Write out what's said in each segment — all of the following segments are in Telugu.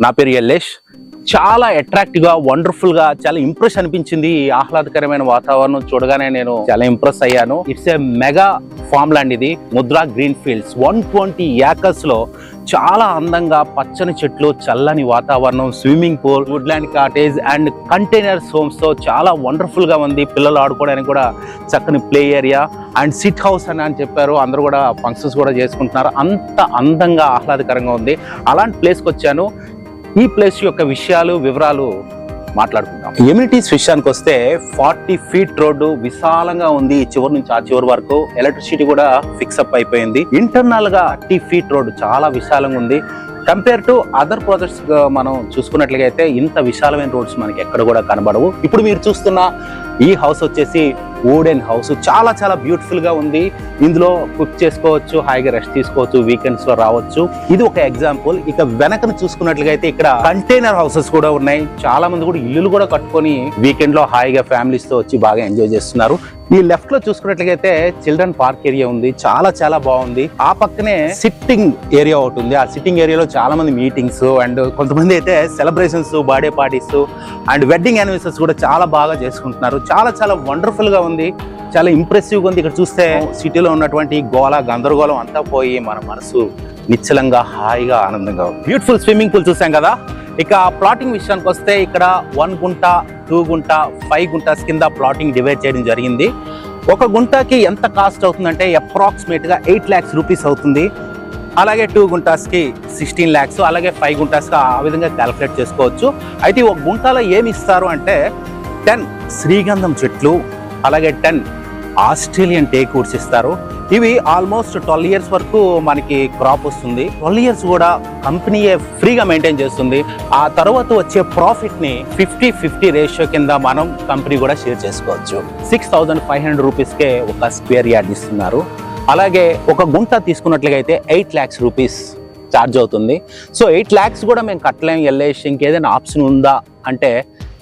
నా పేరు యల్లేష్. చాలా అట్రాక్టివ్ గా, వండర్ఫుల్ గా, చాలా ఇంప్రెస్ అనిపించింది. ఈ ఆహ్లాదకరమైన వాతావరణం చూడగానే నేను చాలా ఇంప్రెస్ అయ్యాను. It's a mega farm land ఇది, ముద్రా గ్రీన్ ఫీల్డ్స్. 120 ఏకర్స్ లో చాలా అందంగా పచ్చని చెట్లు, చల్లని వాతావరణం, swimming pool, Woodland cottage and containers homes తో చాలా వండర్ఫుల్ గా ఉంది. పిల్లలు ఆడుకోవడానికి కూడా చక్కని play area and SIT house అని చెప్పారు. అందరూ కూడా ఫంక్షన్స్ కూడా చేసుకుంటున్నారు. అంత అందంగా ఆహ్లాదకరంగా ఉంది. అలాంటి ప్లేస్కి వచ్చాను. ఈ ప్లేస్ యొక్క వివరాలు మాట్లాడుకుందాం. ఎమ్యూనిటీస్ విషయానికి వస్తే 40 ఫీట్ రోడ్డు విశాలంగా ఉంది. చివరి నుంచి ఆ చివరి వరకు ఎలక్ట్రిసిటీ కూడా ఫిక్స్ అప్ అయిపోయింది. ఇంటర్నల్ గా 30 ఫీట్ రోడ్డు చాలా విశాలంగా ఉంది. కంపేర్ టు అదర్ ప్రాజెక్ట్స్ మనం చూసుకున్నట్లుగా అయితే ఇంత విశాలమైన రోడ్స్ మనకి ఎక్కడ కూడా కనబడవు. ఇప్పుడు మీరు చూస్తున్న ఈ హౌస్ వచ్చేసి వుడెన్ హౌస్. చాలా చాలా బ్యూటిఫుల్ గా ఉంది. ఇందులో కుక్ చేసుకోవచ్చు, హాయిగా రెస్ట్ తీసుకోవచ్చు, వీకెండ్స్ లో రావచ్చు. ఇది ఒక ఎగ్జాంపుల్. ఇక వెనకను చూసుకున్నట్లుగా అయితే ఇక్కడ కంటైనర్ హౌసెస్ కూడా ఉన్నాయి. చాలా మంది కూడా ఇల్లులు కూడా కట్టుకొని వీకెండ్ లో హాయిగా ఫ్యామిలీస్ తో వచ్చి బాగా ఎంజాయ్ చేస్తున్నారు. ఈ లెఫ్ట్ లో చూసుకున్నట్లయితే చిల్డ్రన్ పార్క్ ఏరియా ఉంది. చాలా చాలా బాగుంది. ఆ పక్కనే సిట్టింగ్ ఏరియా ఒకటి ఉంది. ఆ సిట్టింగ్ ఏరియాలో చాలా మంది మీటింగ్స్ అండ్ కొంతమంది అయితే celebrations, birthday parties and wedding anniversaries కూడా చాలా బాగా చేసుకుంటున్నారు. చాలా చాలా వండర్ఫుల్ గా ఉంది. చాలా ఇంప్రెసివ్ గా ఉంది. ఇక్కడ చూస్తే సిటీలో ఉన్నటువంటి గోళ గందరగోళం అంతా పోయి మన మనసు నిశ్చలంగా, హాయిగా, ఆనందంగా ఉంది. బ్యూటిఫుల్ స్విమ్మింగ్ పూల్ చూసాం కదా. ఇక ప్లాటింగ్ విషయానికి వస్తే ఇక్కడ 1 గుంట, 2 గుంట, 5 గుంటాస్ కింద ప్లాటింగ్ డివైడ్ చేయడం జరిగింది. ఒక గుంటకి ఎంత కాస్ట్ అవుతుందంటే అప్రాక్సిమేట్ గా 8 lakhs రూపీస్ అవుతుంది. అలాగే 2 గుంటాస్ కి 16 lakhs, అలాగే 5 గుంటాస్ కి ఆ విధంగా క్యాలిక్యులేట్ చేసుకోవచ్చు. అయితే ఒక గుంటలో ఏమి ఇస్తారు అంటే 10 శ్రీగంధం చెట్లు, అలాగే 10 ఆస్ట్రేలియన్ టేక్ వుడ్స్ ఇస్తారు. ఇవి ఆల్మోస్ట్ 12 years వరకు మనకి క్రాప్ వస్తుంది. 12 years కూడా కంపెనీయే ఫ్రీగా మెయింటైన్ చేస్తుంది. ఆ తర్వాత వచ్చే ప్రాఫిట్ ని 50-50 రేషియో కింద మనం కంపెనీ కూడా షేర్ చేసుకోవచ్చు. 6,500 రూపీస్కే ఒక స్క్వేర్ యార్డ్ ఇస్తున్నారు. అలాగే ఒక గుంట తీసుకున్నట్లుగా అయితే 8 lakhs రూపీస్ ఛార్జ్ అవుతుంది. సో 8 lakhs కూడా మేము కట్టలేం. ఎల్ఐసి ఇంకేదైనా ఆప్షన్ ఉందా అంటే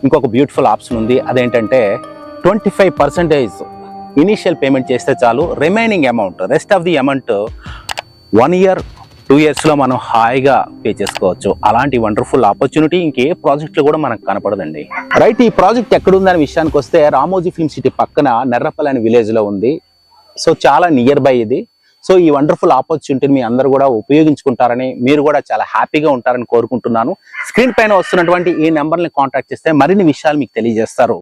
ఇంకొక బ్యూటిఫుల్ ఆప్షన్ ఉంది. అదేంటంటే 25% ఇనిషియల్ పేమెంట్ చేస్తే చాలు. Remaining amount, rest of the amount 1 year, 2 years లో మనం హాయిగా పే చేసుకోవచ్చు. అలాంటి వండర్ఫుల్ ఆపర్చునిటీ ఇంకే ప్రాజెక్ట్ లో కూడా మనకు కనపడదండి. రైట్, ఈ ప్రాజెక్ట్ ఎక్కడుందనే విషయానికి వస్తే రామోజీ ఫిల్మ్ సిటీ పక్కన నెర్రపల్లి అనే విలేజ్ లో ఉంది. సో చాలా నియర్ బై ఇది. సో ఈ వండర్ఫుల్ ఆపర్చునిటీని మీ అందరూ కూడా ఉపయోగించుకుంటారని, మీరు కూడా చాలా హ్యాపీగా ఉంటారని కోరుకుంటున్నాను. స్క్రీన్ పైన వస్తున్నటువంటి ఈ నెంబర్ని కాంటాక్ట్ చేస్తే మరిన్ని విషయాలు మీకు తెలియజేస్తారు.